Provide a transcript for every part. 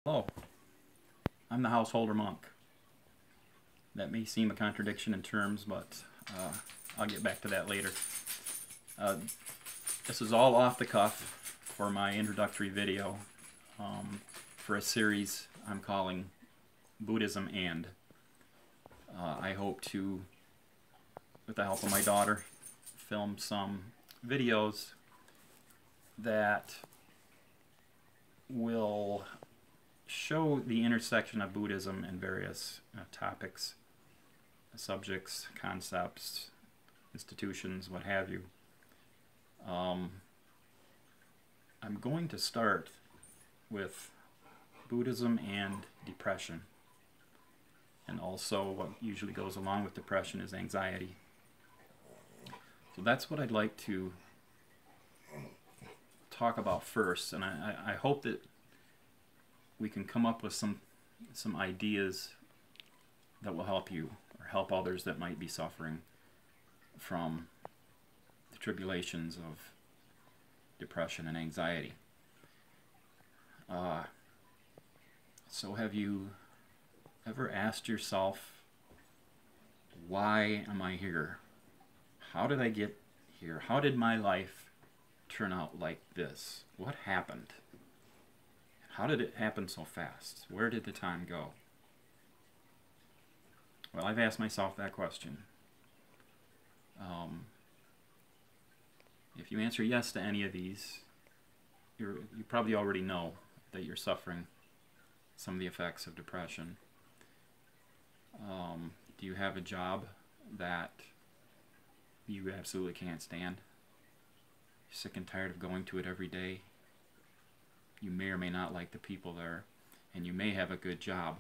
Hello, I'm the householder monk. That may seem a contradiction in terms, but I'll get back to that later. This is all off the cuff for my introductory video for a series I'm calling Buddhism and. I hope to, with the help of my daughter, film some videos that will show the intersection of Buddhism and various topics, subjects, concepts, institutions, what have you. I'm going to start with Buddhism and depression. And also what usually goes along with depression is anxiety. So that's what I'd like to talk about first, and I hope that we can come up with some ideas that will help you or help others that might be suffering from the tribulations of depression and anxiety. So have you ever asked yourself, why am I here? How did I get here? How did my life turn out like this? What happened? How did it happen so fast? Where did the time go? Well, I've asked myself that question. If you answer yes to any of these, you probably already know that you're suffering some of the effects of depression. Do you have a job that you absolutely can't stand? You're sick and tired of going to it every day? You may or may not like the people there, and you may have a good job,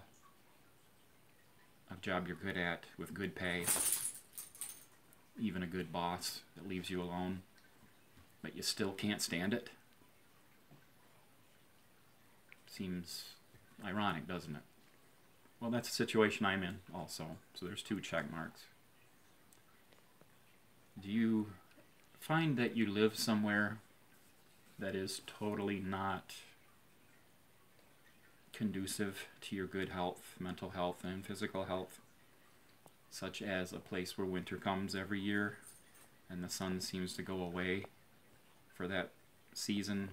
a job you're good at with good pay, even a good boss that leaves you alone, but you still can't stand it. Seems ironic, doesn't it? Well, that's the situation I'm in also, so there's 2 check marks. Do you find that you live somewhere that is totally not conducive to your good health, mental health, and physical health, such as a place where winter comes every year and the sun seems to go away for that season,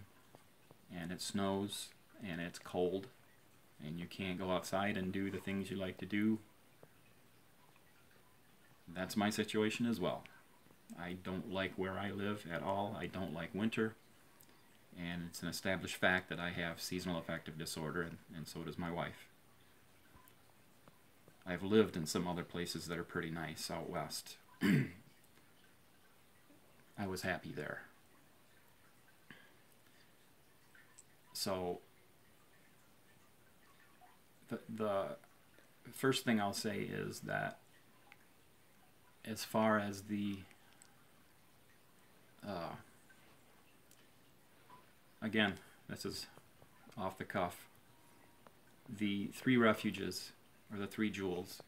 and it snows and it's cold and you can't go outside and do the things you like to do? That's my situation as well. I don't like where I live at all. I don't like winter. And it's an established fact that I have seasonal affective disorder, and so does my wife. I've lived in some other places that are pretty nice out west. I was happy there. So the first thing I'll say is that as far as the again, this is off the cuff, the 3 refuges, or the 3 jewels,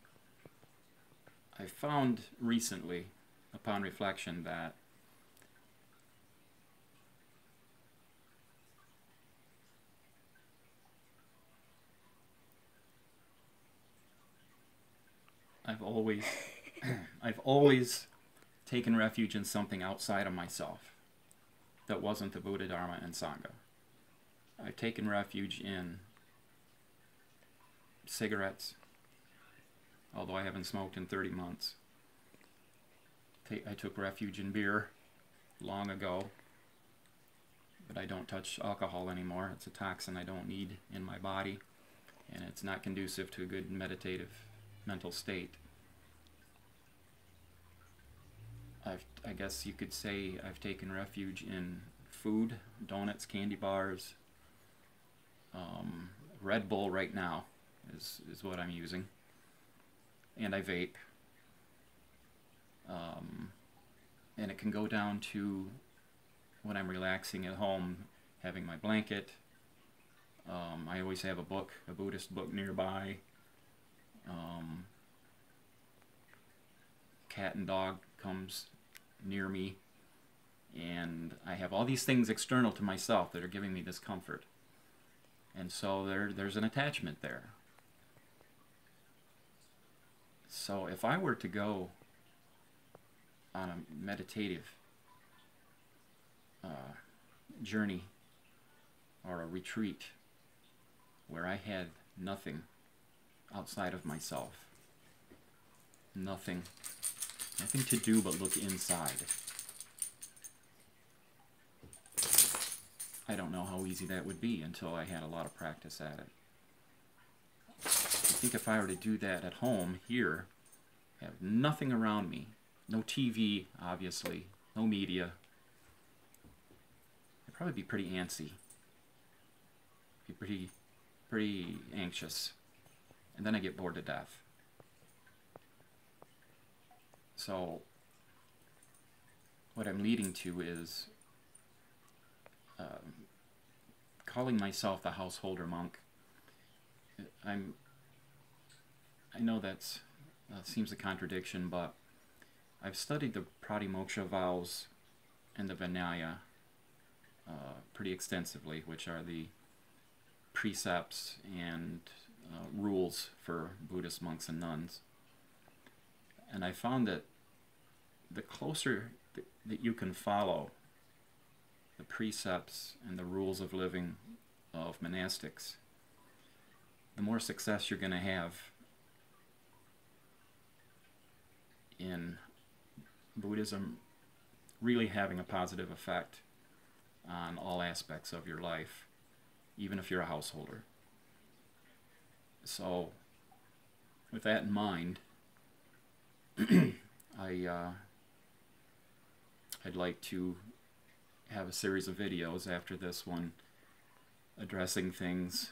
I found recently, upon reflection, that I've always taken refuge in something outside of myself that wasn't the Buddha, Dharma, and Sangha. I've taken refuge in cigarettes, although I haven't smoked in 30 months. I took refuge in beer long ago, but I don't touch alcohol anymore. It's a toxin I don't need in my body, and it's not conducive to a good meditative mental state. I guess you could say I've taken refuge in food, donuts, candy bars. Red Bull right now is what I'm using. And I vape. And it can go down to when I'm relaxing at home, having my blanket. I always have a book, a Buddhist book nearby. Cat and dog comes near me, and I have all these things external to myself that are giving me this comfort. And so there's an attachment there. So if I were to go on a meditative journey or a retreat where I had nothing outside of myself, nothing to do but look inside, I don't know how easy that would be until I had a lot of practice at it. I think if I were to do that at home here, have nothing around me, no TV, obviously, no media, I'd probably be pretty antsy, be pretty anxious, and then I get bored to death. So what I'm leading to is calling myself the householder monk. I know that seems a contradiction, but I've studied the Pratimoksha vows and the Vinaya pretty extensively, which are the precepts and rules for Buddhist monks and nuns. And I found that the closer that you can follow the precepts and the rules of living of monastics, the more success you're going to have in Buddhism really having a positive effect on all aspects of your life, even if you're a householder. So, with that in mind, I'd like to have a series of videos after this one addressing things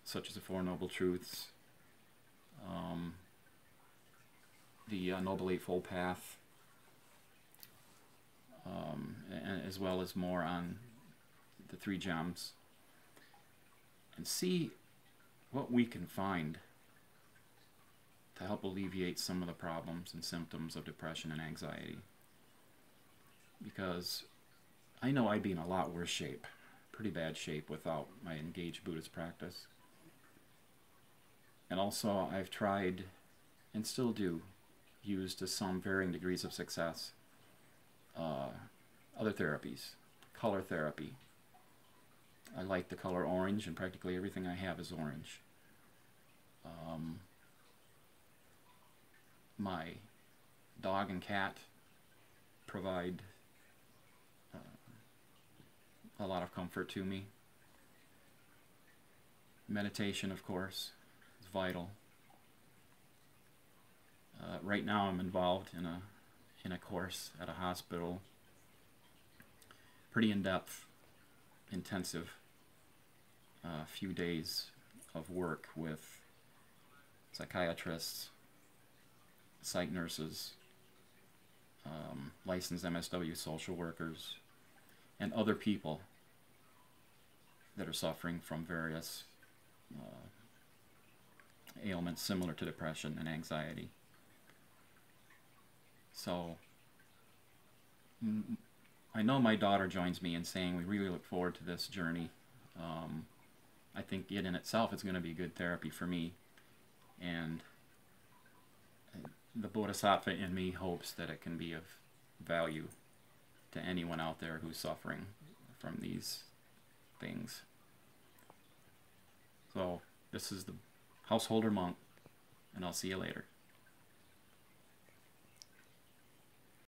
such as the Four Noble Truths, the Noble Eightfold Path, as well as more on the three gems, and see what we can find to help alleviate some of the problems and symptoms of depression and anxiety. Because I know I'd be in a lot worse shape, pretty bad shape, without my engaged Buddhist practice. And also I've tried, and still do, use to some varying degrees of success, other therapies, color therapy. I like the color orange, and practically everything I have is orange. My dog and cat provide a lot of comfort to me. Meditation, of course, is vital. Right now I'm involved in a course at a hospital, pretty in-depth, intensive few days of work with psychiatrists, psych nurses, licensed MSW social workers, and other people that are suffering from various ailments similar to depression and anxiety. So I know my daughter joins me in saying we really look forward to this journey. I think it in itself is going to be good therapy for me, and the Bodhisattva in me hopes that it can be of value to anyone out there who's suffering from these things. So this is the Householder Monk, and I'll see you later.